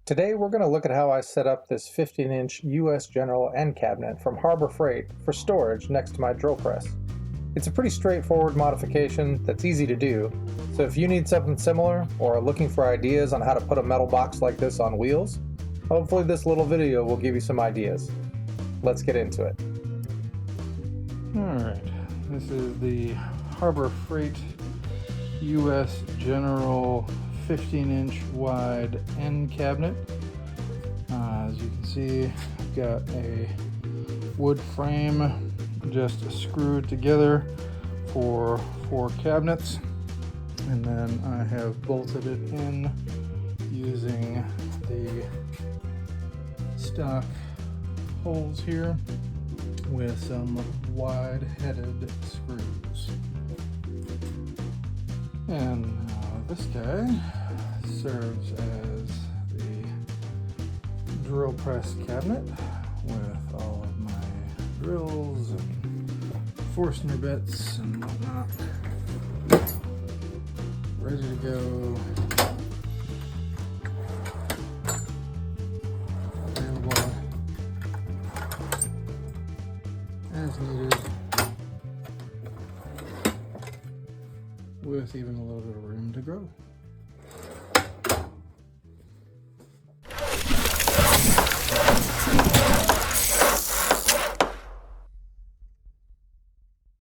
Today we're going to look at how I set up this 15-inch US General end cabinet from Harbor Freight for storage next to my drill press. It's a pretty straightforward modification that's easy to do, so if you need something similar or are looking for ideas on how to put a metal box like this on wheels, hopefully this little video will give you some ideas. Let's get into it. Alright, this is the Harbor Freight US General 15-inch wide end cabinet. As you can see, I've got a wood frame just screwed together for 4 cabinets, and then I have bolted it in using the stock holes here with some wide-headed screws. And this guy serves as the drill press cabinet with all of my drills and Forstner bits and whatnot ready to go. Available as needed, with even a little bit of room to grow.